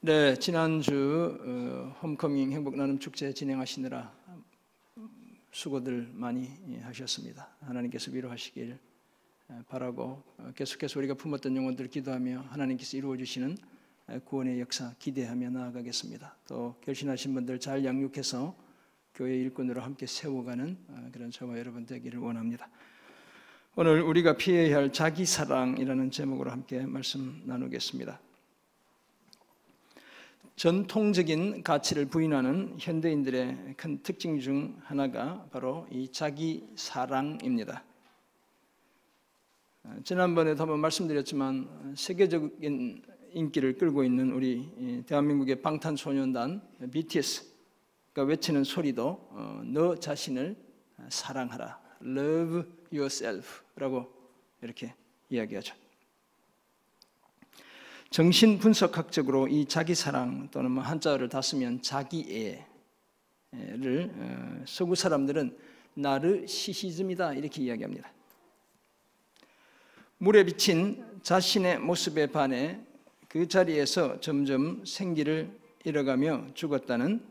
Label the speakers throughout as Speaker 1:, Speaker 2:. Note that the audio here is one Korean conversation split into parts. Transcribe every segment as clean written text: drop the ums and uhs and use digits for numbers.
Speaker 1: 네, 지난주 홈커밍 행복 나눔 축제 진행하시느라 수고들 많이 하셨습니다. 하나님께서 위로하시길 바라고 계속해서 우리가 품었던 영혼들 기도하며 하나님께서 이루어 주시는 구원의 역사 기대하며 나아가겠습니다. 또 결신하신 분들 잘 양육해서 교회 일꾼으로 함께 세워가는 그런 저와 여러분 되기를 원합니다. 오늘 우리가 피해야 할 자기사랑이라는 제목으로 함께 말씀 나누겠습니다. 전통적인 가치를 부인하는 현대인들의 큰 특징 중 하나가 바로 이 자기사랑입니다. 지난번에도 한번 말씀드렸지만 세계적인 인기를 끌고 있는 우리 대한민국의 방탄소년단 BTS가 외치는 소리도 너 자신을 사랑하라, Love yourself라고 이렇게 이야기하죠. 정신분석학적으로 이 자기사랑 또는 한자어를 다 쓰면 자기애를 서구 사람들은 나르시시즘이다 이렇게 이야기합니다. 물에 비친 자신의 모습에 반해 그 자리에서 점점 생기를 잃어가며 죽었다는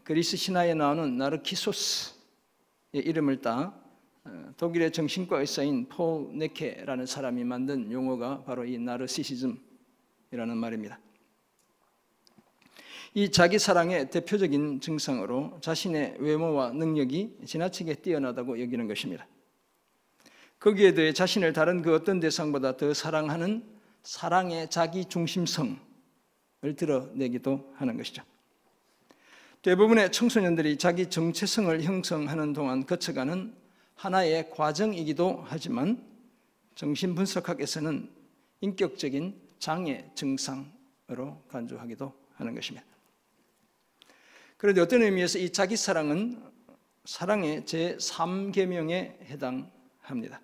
Speaker 1: 그리스 신화에 나오는 나르키소스의 이름을 따 독일의 정신과 의사인 폴 네케라는 사람이 만든 용어가 바로 이 나르시시즘이라는 말입니다. 이 자기사랑의 대표적인 증상으로 자신의 외모와 능력이 지나치게 뛰어나다고 여기는 것입니다. 거기에 더해 자신을 다른 그 어떤 대상보다 더 사랑하는 사랑의 자기중심성을 드러내기도 하는 것이죠. 대부분의 청소년들이 자기 정체성을 형성하는 동안 거쳐가는 하나의 과정이기도 하지만 정신분석학에서는 인격적인 장애 증상으로 간주하기도 하는 것입니다. 그런데 어떤 의미에서 이 자기사랑은 사랑의 제3계명에 해당합니다.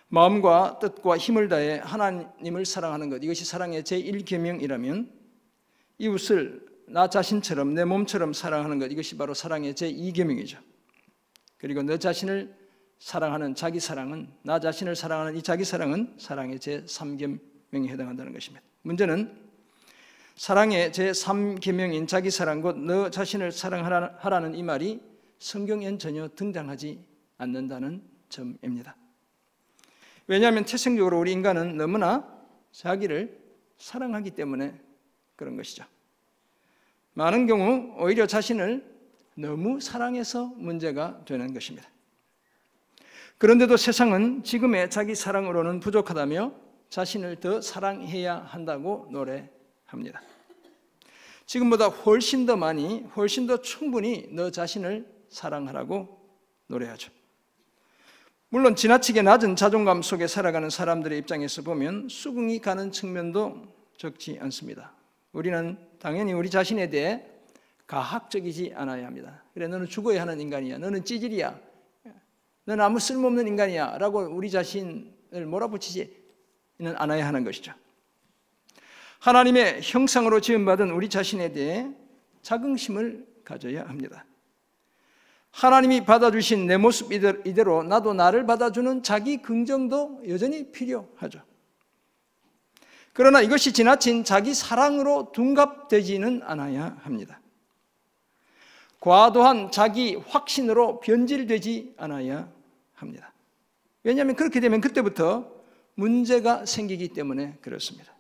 Speaker 1: 마음과 뜻과 힘을 다해 하나님을 사랑하는 것, 이것이 사랑의 제1계명이라면 이웃을 나 자신처럼 내 몸처럼 사랑하는 것, 이것이 바로 사랑의 제2계명이죠. 그리고 너 자신을 사랑하는 자기사랑은, 나 자신을 사랑하는 이 자기사랑은 사랑의 제3계명에 해당한다는 것입니다. 문제는 사랑의 제3계명인 자기사랑, 곧 너 자신을 사랑하라는 이 말이 성경엔 전혀 등장하지 않는다는 점입니다. 왜냐하면 태생적으로 우리 인간은 너무나 자기를 사랑하기 때문에 그런 것이죠. 많은 경우 오히려 자신을 너무 사랑해서 문제가 되는 것입니다. 그런데도 세상은 지금의 자기 사랑으로는 부족하다며 자신을 더 사랑해야 한다고 노래합니다. 지금보다 훨씬 더 많이, 훨씬 더 충분히 너 자신을 사랑하라고 노래하죠. 물론 지나치게 낮은 자존감 속에 살아가는 사람들의 입장에서 보면 수긍이 가는 측면도 적지 않습니다. 우리는 당연히 우리 자신에 대해 가학적이지 않아야 합니다. 그래, 너는 죽어야 하는 인간이야, 너는 찌질이야, 너는 아무 쓸모없는 인간이야 라고 우리 자신을 몰아붙이지는 않아야 하는 것이죠. 하나님의 형상으로 지음받은 우리 자신에 대해 자긍심을 가져야 합니다. 하나님이 받아주신 내 모습 이대로 나도 나를 받아주는 자기 긍정도 여전히 필요하죠. 그러나 이것이 지나친 자기 사랑으로 둔갑되지는 않아야 합니다. 과도한 자기 확신으로 변질되지 않아야 합니다. 왜냐하면 그렇게 되면 그때부터 문제가 생기기 때문에 그렇습니다.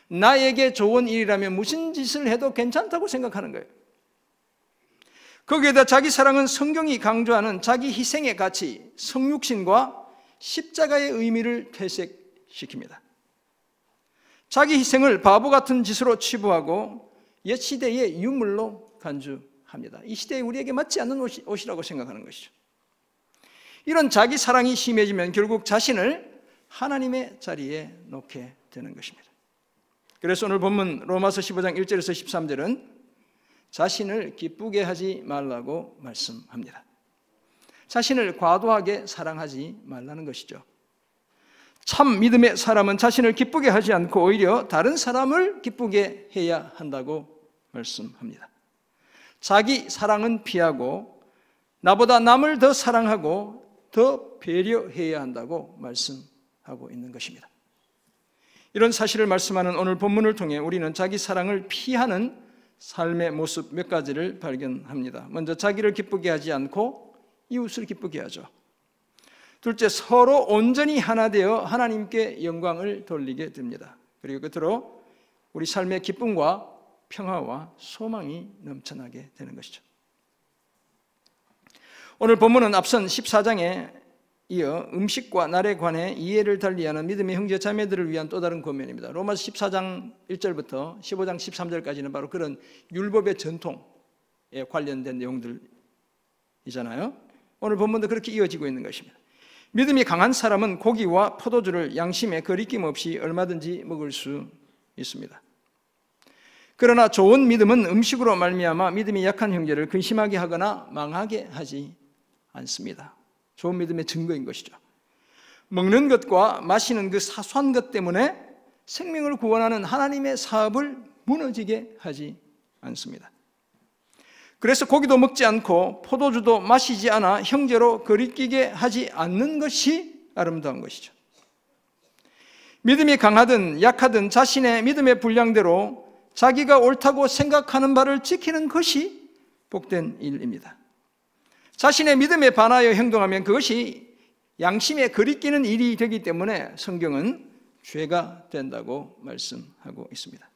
Speaker 1: 나에게 좋은 일이라면 무슨 짓을 해도 괜찮다고 생각하는 거예요. 거기에다 자기 사랑은 성경이 강조하는 자기 희생의 가치, 성육신과 십자가의 의미를 퇴색시킵니다. 자기 희생을 바보 같은 짓으로 치부하고 옛 시대의 유물로 간주합니다. 이 시대에 우리에게 맞지 않는 옷이라고 생각하는 것이죠. 이런 자기 사랑이 심해지면 결국 자신을 하나님의 자리에 놓게 되는 것입니다. 그래서 오늘 본문 로마서 15장 1절에서 13절은 자신을 기쁘게 하지 말라고 말씀합니다. 자신을 과도하게 사랑하지 말라는 것이죠. 참 믿음의 사람은 자신을 기쁘게 하지 않고 오히려 다른 사람을 기쁘게 해야 한다고 말씀합니다. 자기 사랑은 피하고 나보다 남을 더 사랑하고 더 배려해야 한다고 말씀하고 있는 것입니다. 이런 사실을 말씀하는 오늘 본문을 통해 우리는 자기 사랑을 피하는 삶의 모습 몇 가지를 발견합니다. 먼저 자기를 기쁘게 하지 않고 이웃을 기쁘게 하죠. 둘째, 서로 온전히 하나 되어 하나님께 영광을 돌리게 됩니다. 그리고 끝으로 우리 삶의 기쁨과 평화와 소망이 넘쳐나게 되는 것이죠. 오늘 본문은 앞선 14장에 이어 음식과 날에 관해 이해를 달리하는 믿음의 형제 자매들을 위한 또 다른 권면입니다. 로마서 14장 1절부터 15장 13절까지는 바로 그런 율법의 전통에 관련된 내용들이잖아요. 오늘 본문도 그렇게 이어지고 있는 것입니다. 믿음이 강한 사람은 고기와 포도주를 양심에 거리낌 없이 얼마든지 먹을 수 있습니다. 그러나 좋은 믿음은 음식으로 말미암아 믿음이 약한 형제를 근심하게 하거나 망하게 하지 않습니다. 좋은 믿음의 증거인 것이죠. 먹는 것과 마시는 그 사소한 것 때문에 생명을 구원하는 하나님의 사업을 무너지게 하지 않습니다. 그래서 고기도 먹지 않고 포도주도 마시지 않아 형제로 거리끼게 하지 않는 것이 아름다운 것이죠. 믿음이 강하든 약하든 자신의 믿음의 분량대로 자기가 옳다고 생각하는 바를 지키는 것이 복된 일입니다. 자신의 믿음에 반하여 행동하면 그것이 양심에 거리끼는 일이 되기 때문에 성경은 죄가 된다고 말씀하고 있습니다.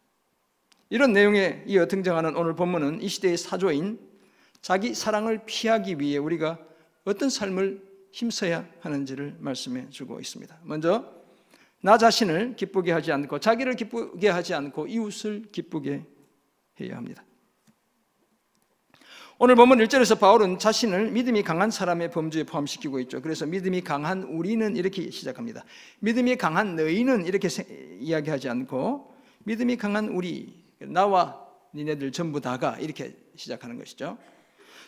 Speaker 1: 이런 내용에 이어 등장하는 오늘 본문은 이 시대의 사조인 자기 사랑을 피하기 위해 우리가 어떤 삶을 힘써야 하는지를 말씀해 주고 있습니다. 먼저 나 자신을 기쁘게 하지 않고 자기를 기쁘게 하지 않고 이웃을 기쁘게 해야 합니다. 오늘 본문 1절에서 바울은 자신을 믿음이 강한 사람의 범주에 포함시키고 있죠. 그래서 믿음이 강한 우리는 이렇게 시작합니다. 믿음이 강한 너희는 이렇게 이야기하지 않고 믿음이 강한 우리, 나와 니네들 전부 다가 이렇게 시작하는 것이죠.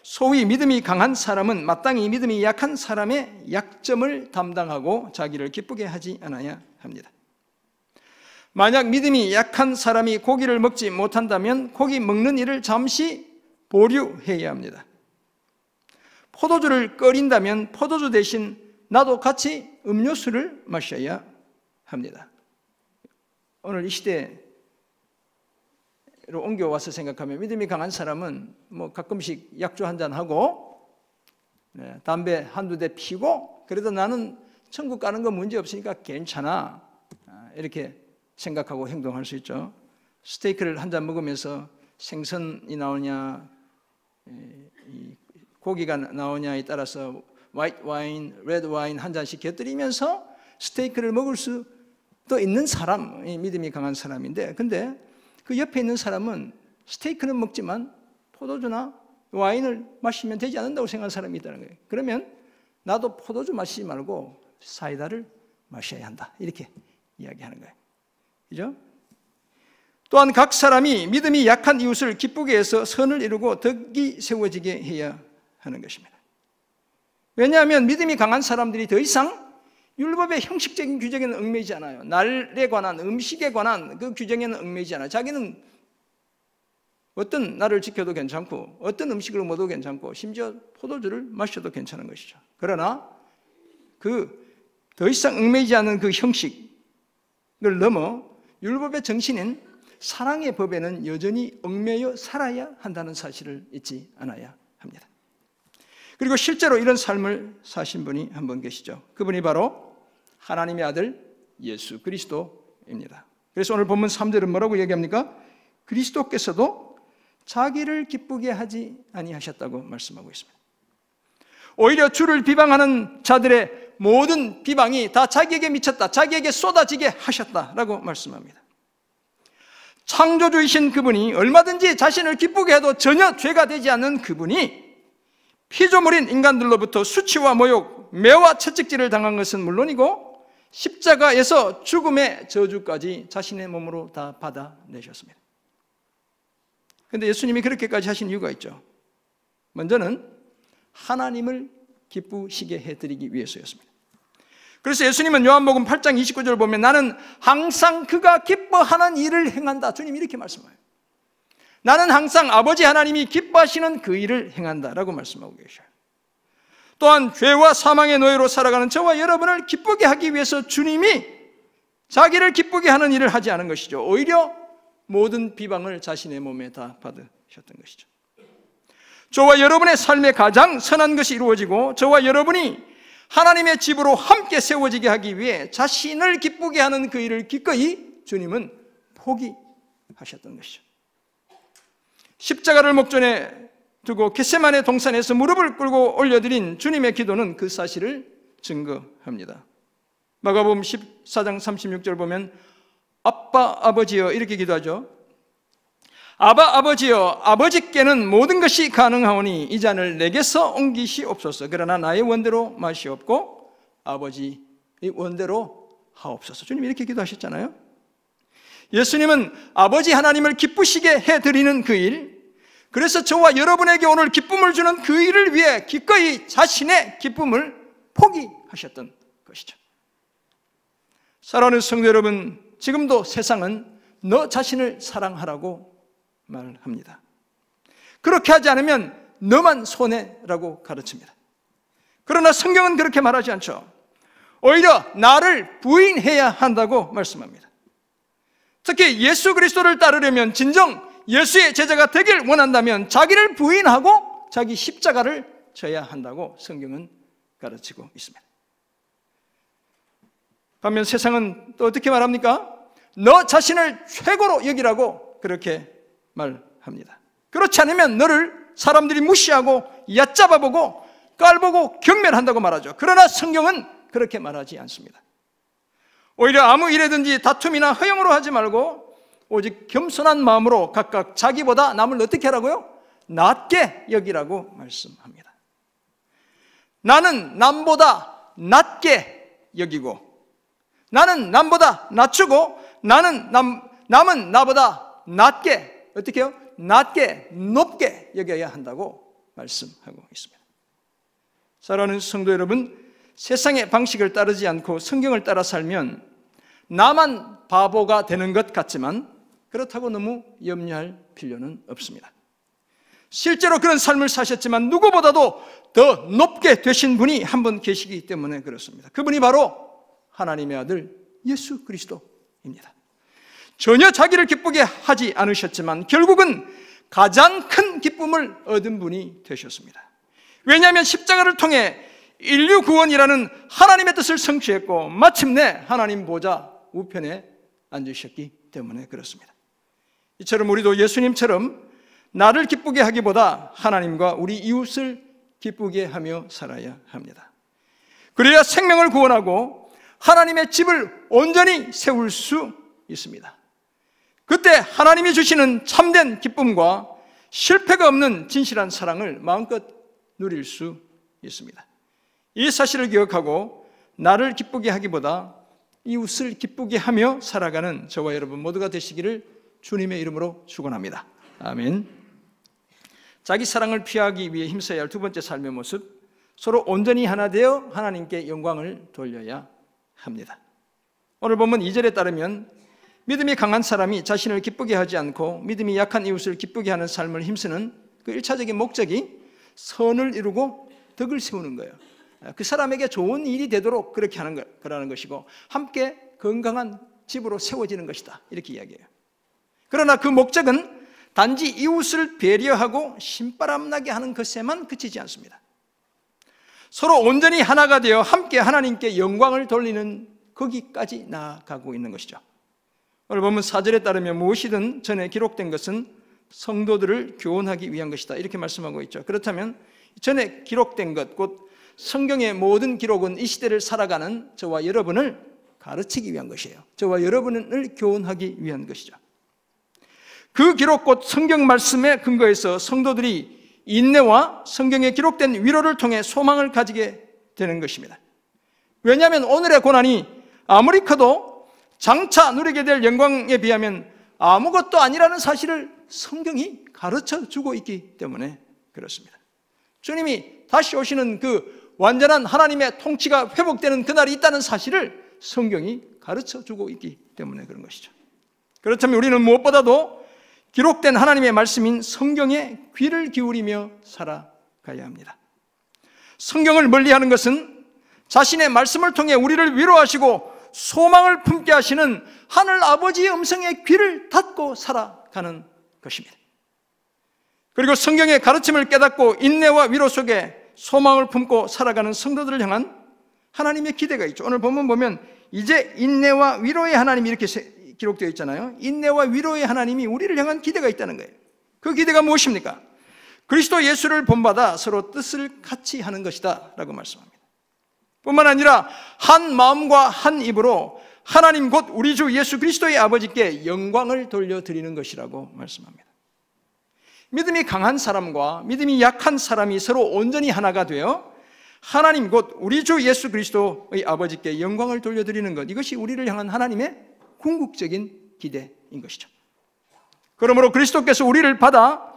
Speaker 1: 소위 믿음이 강한 사람은 마땅히 믿음이 약한 사람의 약점을 담당하고 자기를 기쁘게 하지 않아야 합니다. 만약 믿음이 약한 사람이 고기를 먹지 못한다면 고기 먹는 일을 잠시 보류해야 합니다. 포도주를 끓인다면 포도주 대신 나도 같이 음료수를 마셔야 합니다. 오늘 이 시대로 옮겨와서 생각하면 믿음이 강한 사람은 뭐 가끔씩 약주 한잔 하고 담배 한두 대 피고 그래도 나는 천국 가는 거 문제 없으니까 괜찮아 이렇게 생각하고 행동할 수 있죠. 스테이크를 한 잔 먹으면서 생선이 나오냐 고기가 나오냐에 따라서 화이트 와인, 레드 와인 한 잔씩 곁들이면서 스테이크를 먹을 수도 있는 사람이 믿음이 강한 사람인데, 근데 그 옆에 있는 사람은 스테이크는 먹지만 포도주나 와인을 마시면 되지 않는다고 생각하는 사람이 있다는 거예요. 그러면 나도 포도주 마시지 말고 사이다를 마셔야 한다 이렇게 이야기하는 거예요. 그죠? 또한 각 사람이 믿음이 약한 이웃을 기쁘게 해서 선을 이루고 덕이 세워지게 해야 하는 것입니다. 왜냐하면 믿음이 강한 사람들이 더 이상 율법의 형식적인 규정에는 얽매이지 않아요. 날에 관한, 음식에 관한 그 규정에는 얽매이지 않아요. 자기는 어떤 날을 지켜도 괜찮고 어떤 음식을 먹어도 괜찮고 심지어 포도주를 마셔도 괜찮은 것이죠. 그러나 그 더 이상 얽매이지 않은 그 형식을 넘어 율법의 정신인 사랑의 법에는 여전히 얽매여 살아야 한다는 사실을 잊지 않아야 합니다. 그리고 실제로 이런 삶을 사신 분이 한 분 계시죠. 그분이 바로 하나님의 아들 예수 그리스도입니다. 그래서 오늘 본문 3절은 뭐라고 얘기합니까? 그리스도께서도 자기를 기쁘게 하지 아니하셨다고 말씀하고 있습니다. 오히려 주를 비방하는 자들의 모든 비방이 다 자기에게 미쳤다, 자기에게 쏟아지게 하셨다라고 말씀합니다. 창조주이신 그분이 얼마든지 자신을 기쁘게 해도 전혀 죄가 되지 않는 그분이 피조물인 인간들로부터 수치와 모욕, 매와 채찍질을 당한 것은 물론이고 십자가에서 죽음의 저주까지 자신의 몸으로 다 받아내셨습니다. 그런데 예수님이 그렇게까지 하신 이유가 있죠. 먼저는 하나님을 기쁘시게 해드리기 위해서였습니다. 그래서 예수님은 요한복음 8장 29절을 보면 나는 항상 그가 기뻐하는 일을 행한다. 주님이 이렇게 말씀해요. 나는 항상 아버지 하나님이 기뻐하시는 그 일을 행한다라고 말씀하고 계셔요. 또한 죄와 사망의 노예로 살아가는 저와 여러분을 기쁘게 하기 위해서 주님이 자기를 기쁘게 하는 일을 하지 않은 것이죠. 오히려 모든 비방을 자신의 몸에 다 받으셨던 것이죠. 저와 여러분의 삶에 가장 선한 것이 이루어지고 저와 여러분이 하나님의 집으로 함께 세워지게 하기 위해 자신을 기쁘게 하는 그 일을 기꺼이 주님은 포기하셨던 것이죠. 십자가를 목전에 두고 겟세마네 동산에서 무릎을 꿇고 올려드린 주님의 기도는 그 사실을 증거합니다. 마가복음 14장 36절 보면 아빠 아버지여 이렇게 기도하죠. 아바 아버지여 아버지께는 모든 것이 가능하오니 이 잔을 내게서 옮기시옵소서. 그러나 나의 원대로 마시옵고 아버지의 원대로 하옵소서. 주님 이렇게 기도하셨잖아요. 예수님은 아버지 하나님을 기쁘시게 해드리는 그 일, 그래서 저와 여러분에게 오늘 기쁨을 주는 그 일을 위해 기꺼이 자신의 기쁨을 포기하셨던 것이죠. 사랑하는 성도 여러분, 지금도 세상은 너 자신을 사랑하라고 말합니다. 그렇게 하지 않으면 너만 손해라고 가르칩니다. 그러나 성경은 그렇게 말하지 않죠. 오히려 나를 부인해야 한다고 말씀합니다. 특히 예수 그리스도를 따르려면, 진정 예수의 제자가 되길 원한다면 자기를 부인하고 자기 십자가를 져야 한다고 성경은 가르치고 있습니다. 반면 세상은 또 어떻게 말합니까? 너 자신을 최고로 여기라고 그렇게 말합니다. 그렇지 않으면 너를 사람들이 무시하고 얕잡아보고 깔보고 경멸한다고 말하죠. 그러나 성경은 그렇게 말하지 않습니다. 오히려 아무 일에든지 다툼이나 허용으로 하지 말고 오직 겸손한 마음으로 각각 자기보다 남을 어떻게 하라고요? 낮게 여기라고 말씀합니다. 나는 남보다 낮게 여기고, 나는 남보다 낮추고, 남은 나보다 낮게, 어떻게 해요? 낮게, 높게 여겨야 한다고 말씀하고 있습니다. 사랑하는 성도 여러분, 세상의 방식을 따르지 않고 성경을 따라 살면 나만 바보가 되는 것 같지만 그렇다고 너무 염려할 필요는 없습니다. 실제로 그런 삶을 사셨지만 누구보다도 더 높게 되신 분이 한 분 계시기 때문에 그렇습니다. 그분이 바로 하나님의 아들 예수 그리스도입니다. 전혀 자기를 기쁘게 하지 않으셨지만 결국은 가장 큰 기쁨을 얻은 분이 되셨습니다. 왜냐하면 십자가를 통해 인류 구원이라는 하나님의 뜻을 성취했고 마침내 하나님 보좌 우편에 앉으셨기 때문에 그렇습니다. 이처럼 우리도 예수님처럼 나를 기쁘게 하기보다 하나님과 우리 이웃을 기쁘게 하며 살아야 합니다. 그래야 생명을 구원하고 하나님의 집을 온전히 세울 수 있습니다. 그때 하나님이 주시는 참된 기쁨과 실패가 없는 진실한 사랑을 마음껏 누릴 수 있습니다. 이 사실을 기억하고 나를 기쁘게 하기보다 이웃을 기쁘게 하며 살아가는 저와 여러분 모두가 되시기를 주님의 이름으로 축원합니다. 아멘. 자기 사랑을 피하기 위해 힘써야 할 두 번째 삶의 모습, 서로 온전히 하나 되어 하나님께 영광을 돌려야 합니다. 오늘 본문 2절에 따르면 믿음이 강한 사람이 자신을 기쁘게 하지 않고 믿음이 약한 이웃을 기쁘게 하는 삶을 힘쓰는 그 1차적인 목적이 선을 이루고 덕을 세우는 거예요. 그 사람에게 좋은 일이 되도록 그렇게 하는 거라는 것이고 함께 건강한 집으로 세워지는 것이다 이렇게 이야기해요. 그러나 그 목적은 단지 이웃을 배려하고 신바람나게 하는 것에만 그치지 않습니다. 서로 온전히 하나가 되어 함께 하나님께 영광을 돌리는 거기까지 나아가고 있는 것이죠. 오늘 보면 4절에 따르면 무엇이든 전에 기록된 것은 성도들을 교훈하기 위한 것이다 이렇게 말씀하고 있죠. 그렇다면 전에 기록된 것, 곧 성경의 모든 기록은 이 시대를 살아가는 저와 여러분을 가르치기 위한 것이에요. 저와 여러분을 교훈하기 위한 것이죠. 그 기록 곧 성경 말씀에 근거해서 성도들이 인내와 성경에 기록된 위로를 통해 소망을 가지게 되는 것입니다. 왜냐하면 오늘의 고난이 아무리 커도 장차 누리게 될 영광에 비하면 아무것도 아니라는 사실을 성경이 가르쳐주고 있기 때문에 그렇습니다. 주님이 다시 오시는 그 완전한 하나님의 통치가 회복되는 그날이 있다는 사실을 성경이 가르쳐주고 있기 때문에 그런 것이죠. 그렇다면 우리는 무엇보다도 기록된 하나님의 말씀인 성경에 귀를 기울이며 살아가야 합니다. 성경을 멀리하는 것은 자신의 말씀을 통해 우리를 위로하시고 소망을 품게 하시는 하늘 아버지의 음성에 귀를 닫고 살아가는 것입니다. 그리고 성경의 가르침을 깨닫고 인내와 위로 속에 소망을 품고 살아가는 성도들을 향한 하나님의 기대가 있죠. 오늘 본문 보면 이제 인내와 위로의 하나님이 이렇게 기록되어 있잖아요. 인내와 위로의 하나님이 우리를 향한 기대가 있다는 거예요. 그 기대가 무엇입니까? 그리스도 예수를 본받아 서로 뜻을 같이 하는 것이다 라고 말씀합니다. 뿐만 아니라 한 마음과 한 입으로 하나님 곧 우리 주 예수 그리스도의 아버지께 영광을 돌려드리는 것이라고 말씀합니다. 믿음이 강한 사람과 믿음이 약한 사람이 서로 온전히 하나가 되어 하나님 곧 우리 주 예수 그리스도의 아버지께 영광을 돌려드리는 것, 이것이 우리를 향한 하나님의 궁극적인 기대인 것이죠. 그러므로 그리스도께서 우리를 받아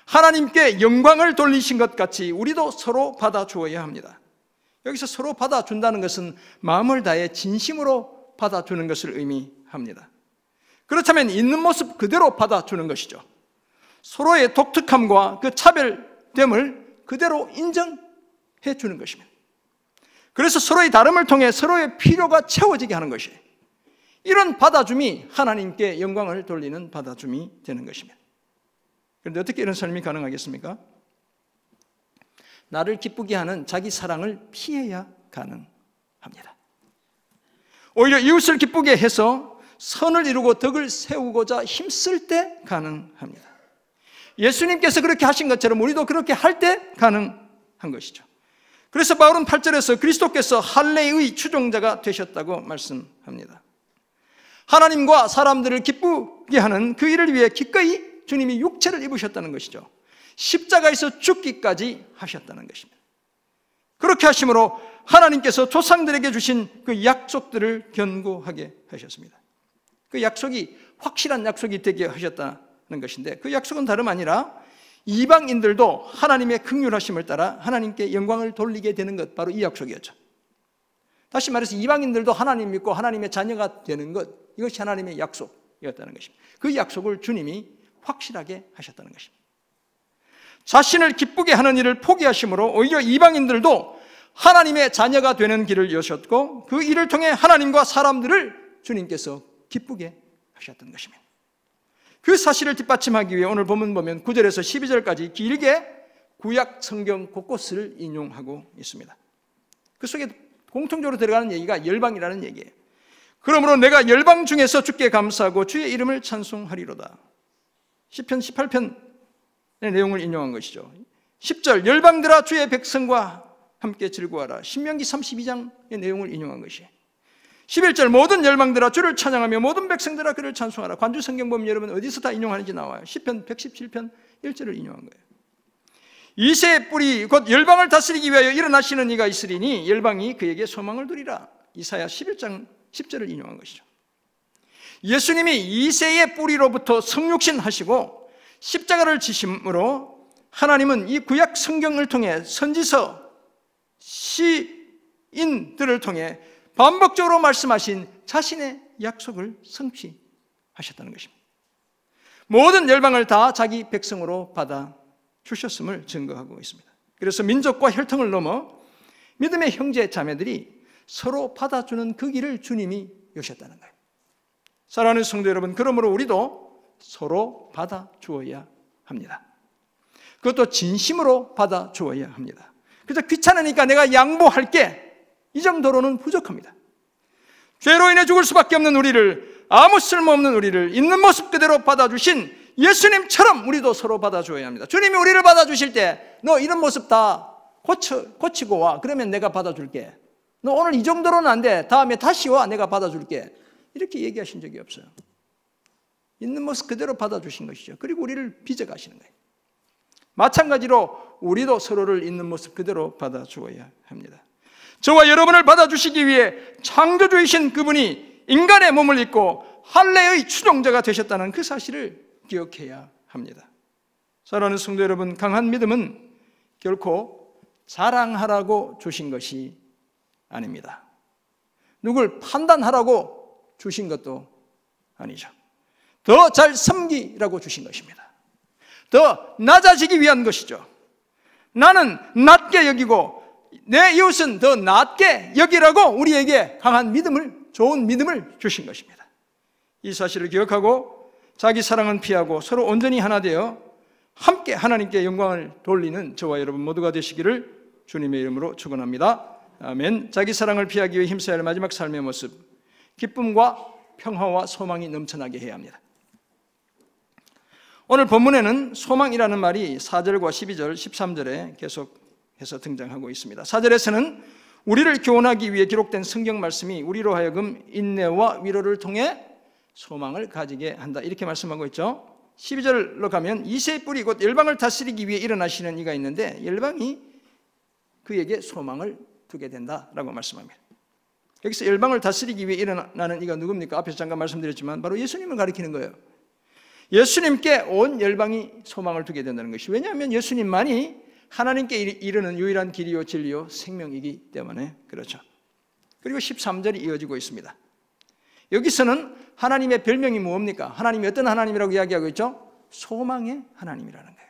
Speaker 1: 하나님께 영광을 돌리신 것 같이 우리도 서로 받아주어야 합니다. 여기서 서로 받아준다는 것은 마음을 다해 진심으로 받아주는 것을 의미합니다. 그렇다면 있는 모습 그대로 받아주는 것이죠. 서로의 독특함과 그 차별됨을 그대로 인정해 주는 것입니다. 그래서 서로의 다름을 통해 서로의 필요가 채워지게 하는 것이에요. 이런 받아줌이 하나님께 영광을 돌리는 받아줌이 되는 것입니다. 그런데 어떻게 이런 삶이 가능하겠습니까? 나를 기쁘게 하는 자기 사랑을 피해야 가능합니다. 오히려 이웃을 기쁘게 해서 선을 이루고 덕을 세우고자 힘쓸 때 가능합니다. 예수님께서 그렇게 하신 것처럼 우리도 그렇게 할 때 가능한 것이죠. 그래서 바울은 8절에서 그리스도께서 할례의 추종자가 되셨다고 말씀합니다. 하나님과 사람들을 기쁘게 하는 그 일을 위해 기꺼이 주님이 육체를 입으셨다는 것이죠. 십자가에서 죽기까지 하셨다는 것입니다. 그렇게 하심으로 하나님께서 조상들에게 주신 그 약속들을 견고하게 하셨습니다. 그 약속이 확실한 약속이 되게 하셨다는 것인데, 그 약속은 다름 아니라 이방인들도 하나님의 긍휼하심을 따라 하나님께 영광을 돌리게 되는 것, 바로 이 약속이었죠. 다시 말해서 이방인들도 하나님 믿고 하나님의 자녀가 되는 것, 이것이 하나님의 약속이었다는 것입니다. 그 약속을 주님이 확실하게 하셨다는 것입니다. 자신을 기쁘게 하는 일을 포기하심으로 오히려 이방인들도 하나님의 자녀가 되는 길을 여셨고, 그 일을 통해 하나님과 사람들을 주님께서 기쁘게 하셨던 것입니다. 그 사실을 뒷받침하기 위해 오늘 본문 보면 9절에서 12절까지 길게 구약 성경 곳곳을 인용하고 있습니다. 그 속에 공통적으로 들어가는 얘기가 열방이라는 얘기예요. 그러므로 내가 열방 중에서 주께 감사하고 주의 이름을 찬송하리로다. 시편 18편의 내용을 인용한 것이죠. 10절 열방들아 주의 백성과 함께 즐거워하라. 신명기 32장의 내용을 인용한 것이에요. 11절 모든 열방들아 주를 찬양하며 모든 백성들아 그를 찬송하라. 관주 성경 보면 여러분 어디서 다 인용하는지 나와요. 시편 117편 1절을 인용한 거예요. 이새의 뿌리 곧 열방을 다스리기 위하여 일어나시는 이가 있으리니 열방이 그에게 소망을 두리라. 이사야 11장 10절을 인용한 것이죠. 예수님이 이새의 뿌리로부터 성육신 하시고 십자가를 지심으로 하나님은 이 구약 성경을 통해 선지서 시인들을 통해 반복적으로 말씀하신 자신의 약속을 성취하셨다는 것입니다. 모든 열방을 다 자기 백성으로 받아 주셨음을 증거하고 있습니다. 그래서 민족과 혈통을 넘어 믿음의 형제 자매들이 서로 받아주는 그 길을 주님이 여셨다는 거예요. 사랑하는 성도 여러분, 그러므로 우리도 서로 받아주어야 합니다. 그것도 진심으로 받아주어야 합니다. 그래서 귀찮으니까 내가 양보할게, 이 정도로는 부족합니다. 죄로 인해 죽을 수밖에 없는 우리를, 아무 쓸모없는 우리를 있는 모습 그대로 받아주신 예수님처럼 우리도 서로 받아줘야 합니다. 주님이 우리를 받아주실 때 너 이런 모습 다 고치고 와. 그러면 내가 받아줄게. 너 오늘 이 정도로는 안 돼. 다음에 다시 와. 내가 받아줄게. 이렇게 얘기하신 적이 없어요. 있는 모습 그대로 받아주신 것이죠. 그리고 우리를 빚어가시는 거예요. 마찬가지로 우리도 서로를 있는 모습 그대로 받아주어야 합니다. 저와 여러분을 받아주시기 위해 창조주이신 그분이 인간의 몸을 입고 할례의 추종자가 되셨다는 그 사실을 기억해야 합니다. 사랑하는 성도 여러분, 강한 믿음은 결코 자랑하라고 주신 것이 아닙니다. 누굴 판단하라고 주신 것도 아니죠. 더 잘 섬기라고 주신 것입니다. 더 낮아지기 위한 것이죠. 나는 낮게 여기고 내 이웃은 더 낮게 여기라고 우리에게 강한 믿음을 좋은 믿음을 주신 것입니다. 이 사실을 기억하고 자기 사랑은 피하고 서로 온전히 하나 되어 함께 하나님께 영광을 돌리는 저와 여러분 모두가 되시기를 주님의 이름으로 축원합니다. 아멘. 자기 사랑을 피하기 위해 힘써야 할 마지막 삶의 모습, 기쁨과 평화와 소망이 넘쳐나게 해야 합니다. 오늘 본문에는 소망이라는 말이 4절과 12절, 13절에 계속해서 등장하고 있습니다. 4절에서는 우리를 교훈하기 위해 기록된 성경 말씀이 우리로 하여금 인내와 위로를 통해 소망을 가지게 한다, 이렇게 말씀하고 있죠. 12절로 가면 이새의 뿌리 곧 열방을 다스리기 위해 일어나시는 이가 있는데 열방이 그에게 소망을 두게 된다라고 말씀합니다. 여기서 열방을 다스리기 위해 일어나는 이가 누굽니까? 앞에서 잠깐 말씀드렸지만 바로 예수님을 가리키는 거예요. 예수님께 온 열방이 소망을 두게 된다는 것이, 왜냐하면 예수님만이 하나님께 이르는 유일한 길이요 진리요 생명이기 때문에 그렇죠. 그리고 13절이 이어지고 있습니다. 여기서는 하나님의 별명이 뭡니까? 하나님이 어떤 하나님이라고 이야기하고 있죠? 소망의 하나님이라는 거예요.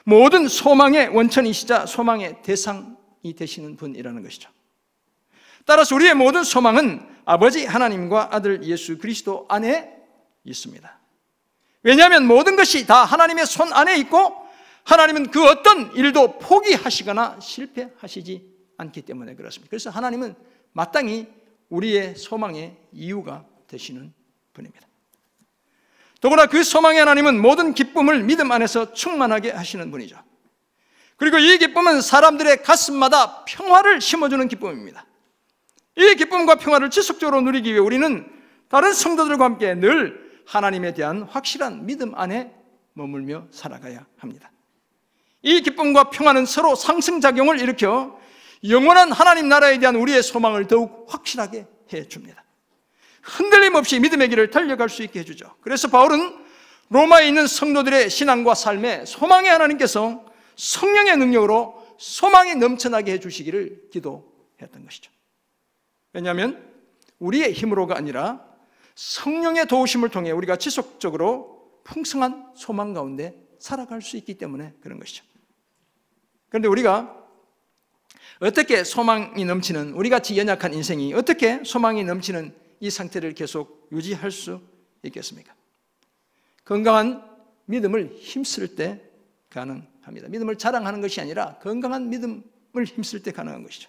Speaker 1: 모든 소망의 원천이시자 소망의 대상이 되시는 분이라는 것이죠. 따라서 우리의 모든 소망은 아버지 하나님과 아들 예수 그리스도 안에 있습니다. 왜냐하면 모든 것이 다 하나님의 손 안에 있고 하나님은 그 어떤 일도 포기하시거나 실패하시지 않기 때문에 그렇습니다. 그래서 하나님은 마땅히 우리의 소망의 이유가 되시는 분입니다. 더구나 그 소망의 하나님은 모든 기쁨을 믿음 안에서 충만하게 하시는 분이죠. 그리고 이 기쁨은 사람들의 가슴마다 평화를 심어주는 기쁨입니다. 이 기쁨과 평화를 지속적으로 누리기 위해 우리는 다른 성도들과 함께 늘 하나님에 대한 확실한 믿음 안에 머물며 살아가야 합니다. 이 기쁨과 평화는 서로 상승작용을 일으켜 영원한 하나님 나라에 대한 우리의 소망을 더욱 확실하게 해줍니다. 흔들림 없이 믿음의 길을 달려갈 수 있게 해주죠. 그래서 바울은 로마에 있는 성도들의 신앙과 삶에 소망의 하나님께서 성령의 능력으로 소망이 넘쳐나게 해주시기를 기도했던 것이죠. 왜냐하면 우리의 힘으로가 아니라 성령의 도우심을 통해 우리가 지속적으로 풍성한 소망 가운데 살아갈 수 있기 때문에 그런 것이죠. 그런데 우리가 어떻게 소망이 넘치는, 우리같이 연약한 인생이 어떻게 소망이 넘치는 이 상태를 계속 유지할 수 있겠습니까? 건강한 믿음을 힘쓸 때 가능합니다. 믿음을 자랑하는 것이 아니라 건강한 믿음을 힘쓸 때 가능한 것이죠.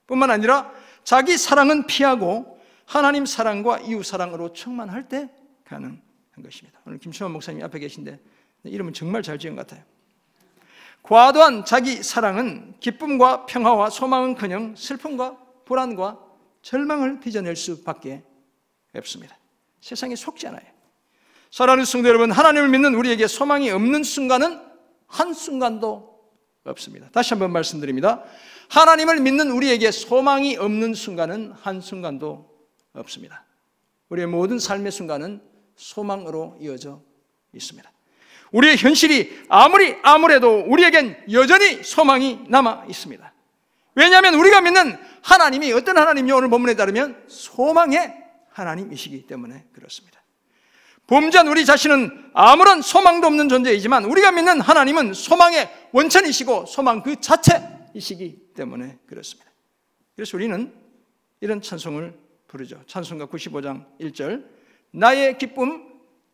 Speaker 1: 뿐만 아니라 자기 사랑은 피하고 하나님 사랑과 이웃 사랑으로 충만할 때 가능한 것입니다. 오늘 김시원 목사님이 앞에 계신데 이름은 정말 잘 지은 것 같아요. 과도한 자기 사랑은 기쁨과 평화와 소망은커녕 슬픔과 불안과 절망을 빚어낼 수밖에 없습니다. 세상에 속지 않아요. 사랑하는 성도 여러분, 하나님을 믿는 우리에게 소망이 없는 순간은 한순간도 없습니다. 다시 한번 말씀드립니다. 하나님을 믿는 우리에게 소망이 없는 순간은 한순간도 없습니다. 우리의 모든 삶의 순간은 소망으로 이어져 있습니다. 우리의 현실이 아무래도 우리에겐 여전히 소망이 남아 있습니다. 왜냐하면 우리가 믿는 하나님이 어떤 하나님이요? 오늘 본문에 따르면 소망의 하나님이시기 때문에 그렇습니다. 범죄한 우리 자신은 아무런 소망도 없는 존재이지만 우리가 믿는 하나님은 소망의 원천이시고 소망 그 자체이시기 때문에 그렇습니다. 그래서 우리는 이런 찬송을 부르죠. 찬송가 95장 1절, 나의 기쁨,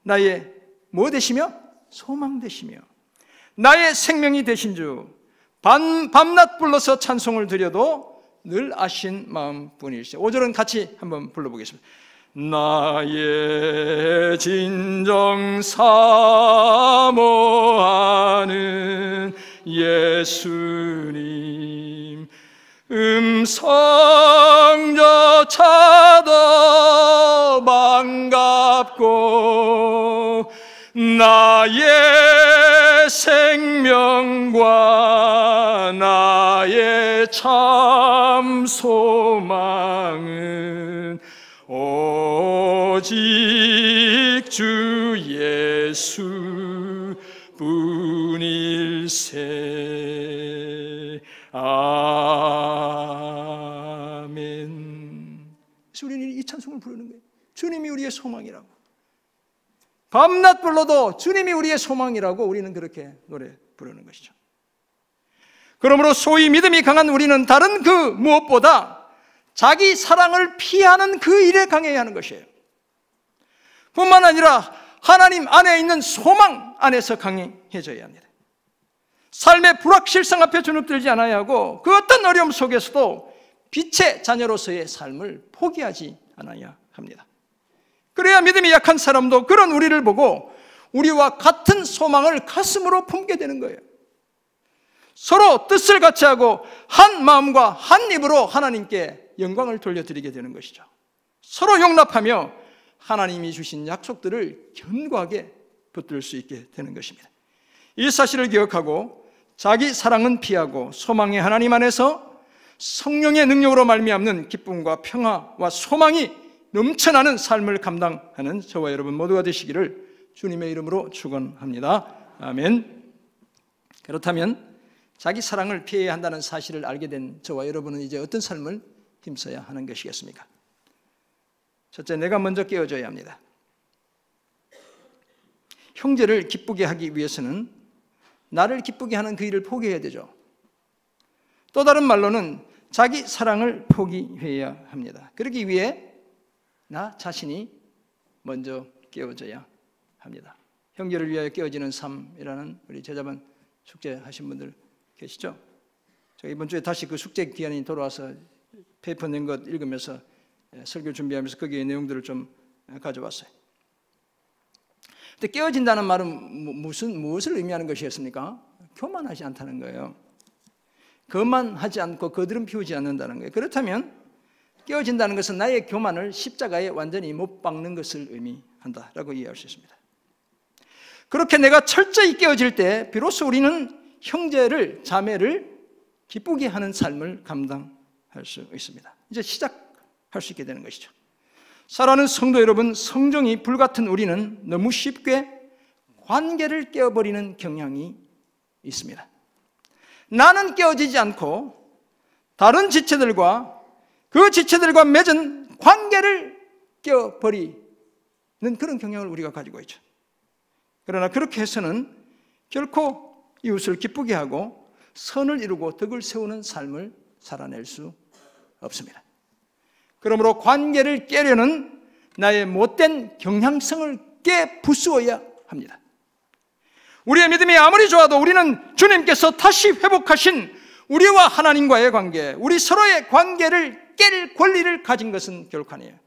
Speaker 1: 나의 뭐 되시며? 소망 되시며 나의 생명이 되신 주, 밤낮 불러서 찬송을 드려도 늘 아신 마음뿐이시죠. 5절은 같이 한번 불러보겠습니다. 나의 진정 사모하는 예수님, 음성조차도 반갑고 나의 생명과 나의 참 소망은 오직 주 예수 뿐일세. 아멘. 그래서 우리는 이 찬송을 부르는 거예요. 주님이 우리의 소망이라고. 밤낮 불러도 주님이 우리의 소망이라고 우리는 그렇게 노래 부르는 것이죠. 그러므로 소위 믿음이 강한 우리는 다른 그 무엇보다 자기 사랑을 피하는 그 일에 강해야 하는 것이에요. 뿐만 아니라 하나님 안에 있는 소망 안에서 강해져야 합니다. 삶의 불확실성 앞에 주눅들지 않아야 하고 그 어떤 어려움 속에서도 빛의 자녀로서의 삶을 포기하지 않아야 합니다. 그래야 믿음이 약한 사람도 그런 우리를 보고 우리와 같은 소망을 가슴으로 품게 되는 거예요. 서로 뜻을 같이 하고 한 마음과 한 입으로 하나님께 영광을 돌려드리게 되는 것이죠. 서로 용납하며 하나님이 주신 약속들을 견고하게 붙들 수 있게 되는 것입니다. 이 사실을 기억하고 자기 사랑은 피하고 소망의 하나님 안에서 성령의 능력으로 말미암는 기쁨과 평화와 소망이 넘쳐나는 삶을 감당하는 저와 여러분 모두가 되시기를 주님의 이름으로 축원합니다. 아멘. 그렇다면 자기 사랑을 피해야 한다는 사실을 알게 된 저와 여러분은 이제 어떤 삶을 힘써야 하는 것이겠습니까? 첫째, 내가 먼저 깨어져야 합니다. 형제를 기쁘게 하기 위해서는 나를 기쁘게 하는 그 일을 포기해야 되죠. 또 다른 말로는 자기 사랑을 포기해야 합니다. 그러기 위해 나 자신이 먼저 깨어져야 합니다. 형제를 위하여 깨어지는 삶이라는 우리 제자반 숙제하신 분들 계시죠? 제가 이번 주에 다시 그 숙제 기한이 돌아와서 페이퍼 낸 것 읽으면서 설교 준비하면서 거기에 내용들을 좀 가져왔어요. 근데 깨어진다는 말은 무엇을 의미하는 것이었습니까? 교만하지 않다는 거예요. 거만하지 않고 거드름 피우지 않는다는 거예요. 그렇다면 깨어진다는 것은 나의 교만을 십자가에 완전히 못 박는 것을 의미한다라고 이해할 수 있습니다. 그렇게 내가 철저히 깨어질 때 비로소 우리는 형제를, 자매를 기쁘게 하는 삶을 감당할 수 있습니다. 이제 시작할 수 있게 되는 것이죠. 사랑하는 성도 여러분, 성정이 불같은 우리는 너무 쉽게 관계를 깨어버리는 경향이 있습니다. 나는 깨어지지 않고 다른 지체들과 그 지체들과 맺은 관계를 깨어버리는 그런 경향을 우리가 가지고 있죠. 그러나 그렇게 해서는 결코 이웃을 기쁘게 하고 선을 이루고 덕을 세우는 삶을 살아낼 수 없습니다. 그러므로 관계를 깨려는 나의 못된 경향성을 깨부수어야 합니다. 우리의 믿음이 아무리 좋아도 우리는 주님께서 다시 회복하신 우리와 하나님과의 관계, 우리 서로의 관계를 깰 권리를 가진 것은 결코 아니에요.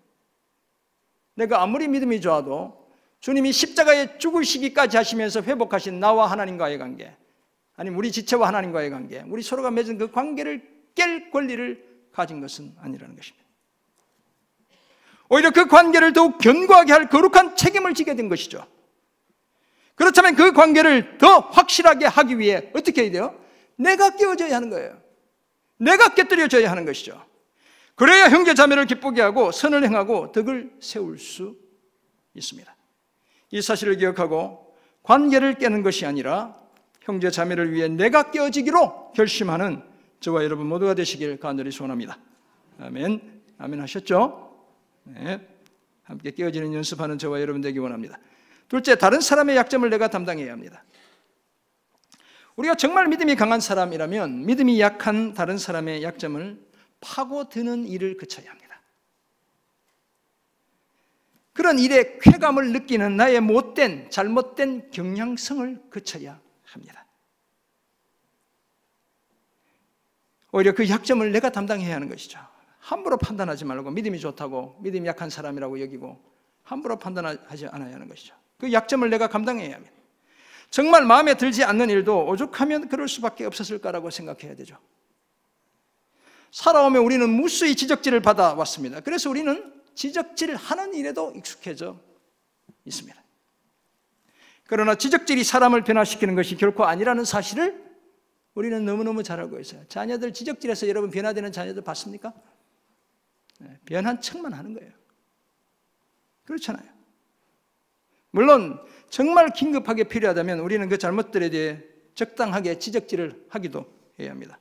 Speaker 1: 내가 아무리 믿음이 좋아도 주님이 십자가에 죽으시기까지 하시면서 회복하신 나와 하나님과의 관계, 아니면 우리 지체와 하나님과의 관계, 우리 서로가 맺은 그 관계를 깰 권리를 가진 것은 아니라는 것입니다. 오히려 그 관계를 더욱 견고하게 할 거룩한 책임을 지게 된 것이죠. 그렇다면 그 관계를 더 확실하게 하기 위해 어떻게 해야 돼요? 내가 깨어져야 하는 거예요. 내가 깨뜨려져야 하는 것이죠. 그래야 형제 자매를 기쁘게 하고 선을 행하고 덕을 세울 수 있습니다. 이 사실을 기억하고 관계를 깨는 것이 아니라 형제 자매를 위해 내가 깨어지기로 결심하는 저와 여러분 모두가 되시길 간절히 소원합니다. 아멘. 아멘 하셨죠? 네. 함께 깨어지는 연습하는 저와 여러분 되기 원합니다. 둘째, 다른 사람의 약점을 내가 담당해야 합니다. 우리가 정말 믿음이 강한 사람이라면 믿음이 약한 다른 사람의 약점을 파고드는 일을 그쳐야 합니다. 그런 일에 쾌감을 느끼는 나의 못된, 잘못된 경향성을 그쳐야 합니다. 오히려 그 약점을 내가 담당해야 하는 것이죠. 함부로 판단하지 말고 믿음이 좋다고 믿음이 약한 사람이라고 여기고 함부로 판단하지 않아야 하는 것이죠. 그 약점을 내가 감당해야 합니다. 정말 마음에 들지 않는 일도 오죽하면 그럴 수밖에 없었을까라고 생각해야 되죠. 살아오며 우리는 무수히 지적질을 받아왔습니다. 그래서 우리는 지적질하는 일에도 익숙해져 있습니다. 그러나 지적질이 사람을 변화시키는 것이 결코 아니라는 사실을 우리는 너무너무 잘 알고 있어요. 자녀들 지적질해서 여러분 변화되는 자녀들 봤습니까? 변한 척만 하는 거예요. 그렇잖아요. 물론 정말 긴급하게 필요하다면 우리는 그 잘못들에 대해 적당하게 지적질을 하기도 해야 합니다.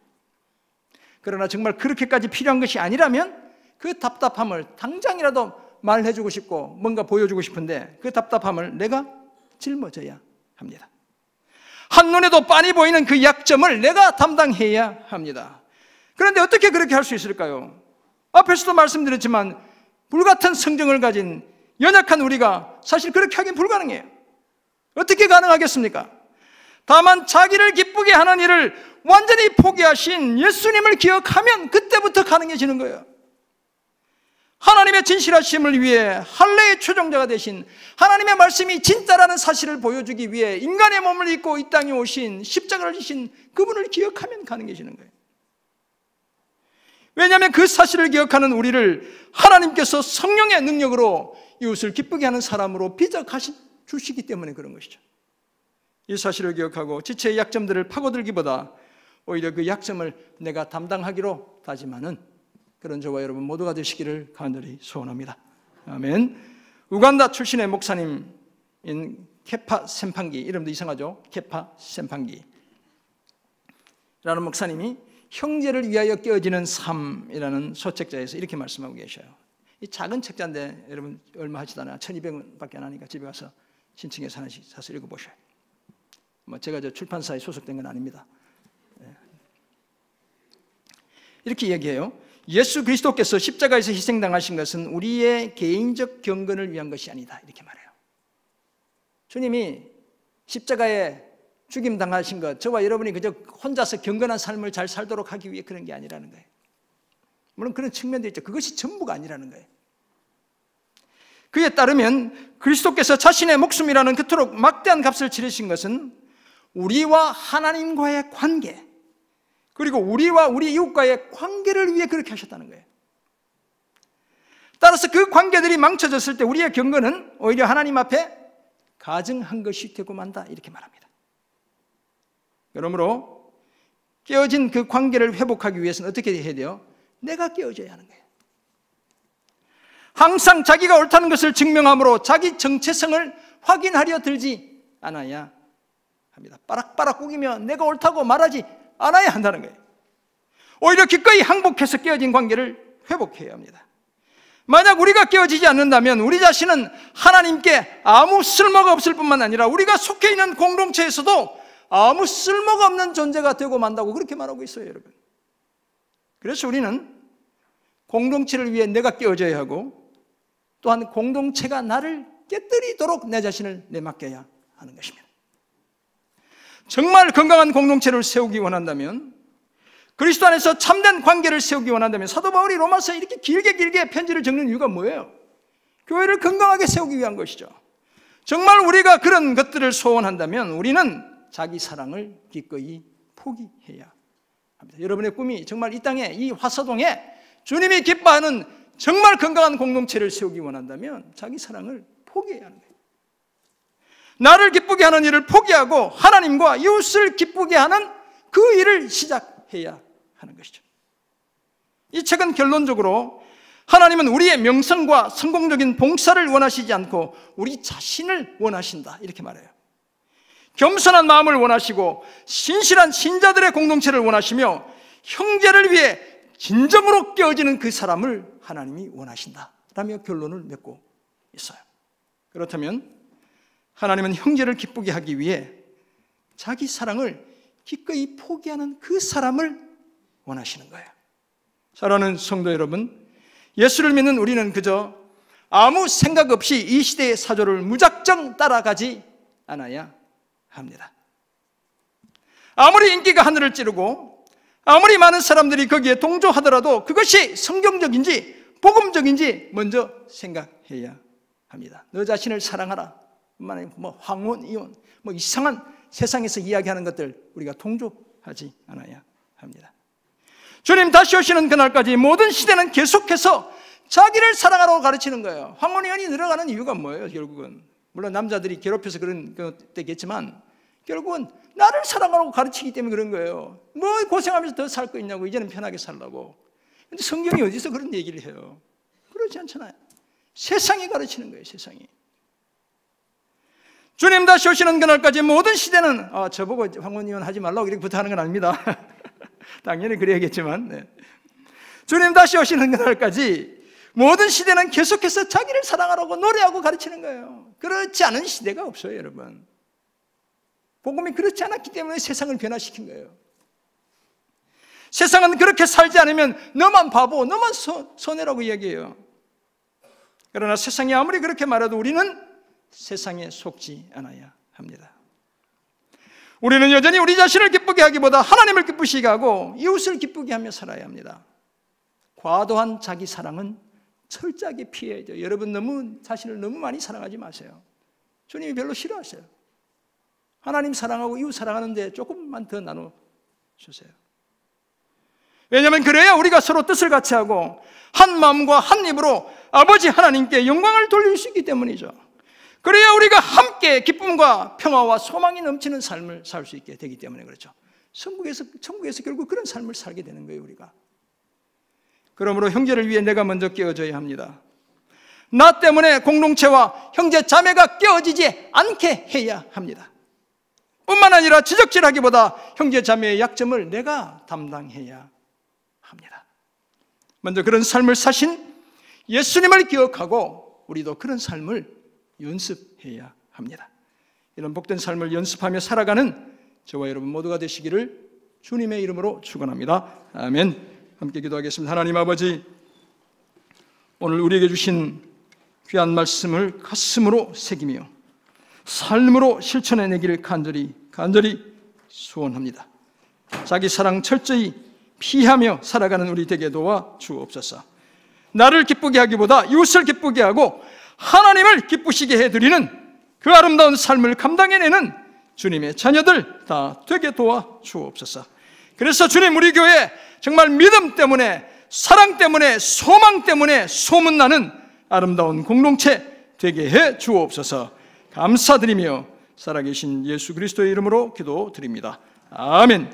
Speaker 1: 그러나 정말 그렇게까지 필요한 것이 아니라면 그 답답함을 당장이라도 말해주고 싶고 뭔가 보여주고 싶은데 그 답답함을 내가 짊어져야 합니다. 한눈에도 빤히 보이는 그 약점을 내가 담당해야 합니다. 그런데 어떻게 그렇게 할 수 있을까요? 앞에서도 말씀드렸지만 불같은 성정을 가진 연약한 우리가 사실 그렇게 하긴 불가능해요. 어떻게 가능하겠습니까? 다만 자기를 기쁘게 하는 일을 완전히 포기하신 예수님을 기억하면 그때부터 가능해지는 거예요. 하나님의 진실하심을 위해 할례의 최종자가 되신 하나님의 말씀이 진짜라는 사실을 보여주기 위해 인간의 몸을 입고 이 땅에 오신 십자가를 지신 그분을 기억하면 가능해지는 거예요. 왜냐하면 그 사실을 기억하는 우리를 하나님께서 성령의 능력으로 이웃을 기쁘게 하는 사람으로 빚어 주시기 때문에 그런 것이죠. 이 사실을 기억하고 지체의 약점들을 파고들기보다 오히려 그 약점을 내가 담당하기로 다짐하는 그런 저와 여러분 모두가 되시기를 간절히 소원합니다. 아멘. 우간다 출신의 목사님인 케파 셈판기, 이름도 이상하죠? 케파 셈판기 라는 목사님이 형제를 위하여 깨어지는 삶이라는 소책자에서 이렇게 말씀하고 계셔요. 이 작은 책자인데 여러분 얼마 하지도 않아요. 1200원밖에 안 하니까 집에 가서 신청해서 하나씩 사서 읽어보셔요. 제가 저 출판사에 소속된 건 아닙니다. 이렇게 얘기해요. 예수 그리스도께서 십자가에서 희생당하신 것은 우리의 개인적 경건을 위한 것이 아니다, 이렇게 말해요. 주님이 십자가에 죽임당하신 것, 저와 여러분이 그저 혼자서 경건한 삶을 잘 살도록 하기 위해 그런 게 아니라는 거예요. 물론 그런 측면도 있죠. 그것이 전부가 아니라는 거예요. 그에 따르면 그리스도께서 자신의 목숨이라는 그토록 막대한 값을 치르신 것은 우리와 하나님과의 관계, 그리고 우리와 우리 이웃과의 관계를 위해 그렇게 하셨다는 거예요. 따라서 그 관계들이 망쳐졌을 때 우리의 경건은 오히려 하나님 앞에 가증한 것이 되고 만다, 이렇게 말합니다. 그러므로 깨어진 그 관계를 회복하기 위해서는 어떻게 해야 돼요? 내가 깨어져야 하는 거예요. 항상 자기가 옳다는 것을 증명함으로 자기 정체성을 확인하려 들지 않아야 합니다. 빠락빠락 우기며 내가 옳다고 말하지 않아야 한다는 거예요. 오히려 기꺼이 항복해서 깨어진 관계를 회복해야 합니다. 만약 우리가 깨어지지 않는다면 우리 자신은 하나님께 아무 쓸모가 없을 뿐만 아니라 우리가 속해 있는 공동체에서도 아무 쓸모가 없는 존재가 되고 만다고 그렇게 말하고 있어요, 여러분. 그래서 우리는 공동체를 위해 내가 깨어져야 하고 또한 공동체가 나를 깨뜨리도록 내 자신을 내맡겨야 하는 것입니다. 정말 건강한 공동체를 세우기 원한다면, 그리스도 안에서 참된 관계를 세우기 원한다면, 사도 바울이 로마서에 이렇게 길게 편지를 적는 이유가 뭐예요? 교회를 건강하게 세우기 위한 것이죠. 정말 우리가 그런 것들을 소원한다면 우리는 자기 사랑을 기꺼이 포기해야 합니다. 여러분의 꿈이 정말 이 땅에, 이 화서동에 주님이 기뻐하는 정말 건강한 공동체를 세우기 원한다면 자기 사랑을 포기해야 하는 거예요. 나를 기쁘게 하는 일을 포기하고 하나님과 이웃을 기쁘게 하는 그 일을 시작해야 하는 것이죠. 이 책은 결론적으로 하나님은 우리의 명성과 성공적인 봉사를 원하시지 않고 우리 자신을 원하신다, 이렇게 말해요. 겸손한 마음을 원하시고 신실한 신자들의 공동체를 원하시며 형제를 위해 진정으로 깨어지는 그 사람을 하나님이 원하신다라며 결론을 맺고 있어요. 그렇다면 하나님은 형제를 기쁘게 하기 위해 자기 사랑을 기꺼이 포기하는 그 사람을 원하시는 거예요. 사랑하는 성도 여러분, 예수를 믿는 우리는 그저 아무 생각 없이 이 시대의 사조를 무작정 따라가지 않아야 합니다. 아무리 인기가 하늘을 찌르고 아무리 많은 사람들이 거기에 동조하더라도 그것이 성경적인지 복음적인지 먼저 생각해야 합니다. 너 자신을 사랑하라, 황혼, 이혼, 이상한 세상에서 이야기하는 것들 우리가 동조하지 않아야 합니다. 주님 다시 오시는 그날까지 모든 시대는 계속해서 자기를 사랑하라고 가르치는 거예요. 황혼, 이혼이 늘어가는 이유가 뭐예요? 결국은 물론 남자들이 괴롭혀서 그런 때겠지만 결국은 나를 사랑하라고 가르치기 때문에 그런 거예요. 뭐 고생하면서 더 살 거 있냐고, 이제는 편하게 살라고. 근데 성경이 어디서 그런 얘기를 해요? 그렇지 않잖아요. 세상이 가르치는 거예요, 세상이. 주님 다시 오시는 그날까지 모든 시대는 저보고 황혼, 이혼 하지 말라고 이렇게 부탁하는 건 아닙니다. 당연히 그래야겠지만, 네. 주님 다시 오시는 그날까지 모든 시대는 계속해서 자기를 사랑하라고 노래하고 가르치는 거예요. 그렇지 않은 시대가 없어요, 여러분. 복음이 그렇지 않았기 때문에 세상을 변화시킨 거예요. 세상은 그렇게 살지 않으면 너만 바보, 너만 손해라고 이야기해요. 그러나 세상이 아무리 그렇게 말해도 우리는 세상에 속지 않아야 합니다. 우리는 여전히 우리 자신을 기쁘게 하기보다 하나님을 기쁘시게 하고 이웃을 기쁘게 하며 살아야 합니다. 과도한 자기 사랑은 철저하게 피해야 돼요. 여러분 자신을 너무 많이 사랑하지 마세요. 주님이 별로 싫어하세요. 하나님 사랑하고 이웃 사랑하는데 조금만 더 나눠주세요. 왜냐하면 그래야 우리가 서로 뜻을 같이 하고 한 마음과 한 입으로 아버지 하나님께 영광을 돌릴 수 있기 때문이죠. 그래야 우리가 함께 기쁨과 평화와 소망이 넘치는 삶을 살 수 있게 되기 때문에 그렇죠. 천국에서 결국 그런 삶을 살게 되는 거예요, 우리가. 그러므로 형제를 위해 내가 먼저 깨어져야 합니다. 나 때문에 공동체와 형제 자매가 깨어지지 않게 해야 합니다. 뿐만 아니라 지적질하기보다 형제 자매의 약점을 내가 담당해야 합니다. 먼저 그런 삶을 사신 예수님을 기억하고 우리도 그런 삶을 연습해야 합니다. 이런 복된 삶을 연습하며 살아가는 저와 여러분 모두가 되시기를 주님의 이름으로 축원합니다. 아멘. 함께 기도하겠습니다. 하나님 아버지, 오늘 우리에게 주신 귀한 말씀을 가슴으로 새기며 삶으로 실천해내기를 간절히 소원합니다. 자기 사랑 철저히 피하며 살아가는 우리 되게 도와 주옵소서. 나를 기쁘게 하기보다 이웃을 기쁘게 하고 하나님을 기쁘시게 해드리는 그 아름다운 삶을 감당해내는 주님의 자녀들 다 되게 도와 주옵소서. 그래서 주님, 우리 교회 정말 믿음 때문에, 사랑 때문에, 소망 때문에 소문나는 아름다운 공동체 되게 해 주옵소서. 감사드리며 살아계신 예수 그리스도의 이름으로 기도드립니다. 아멘.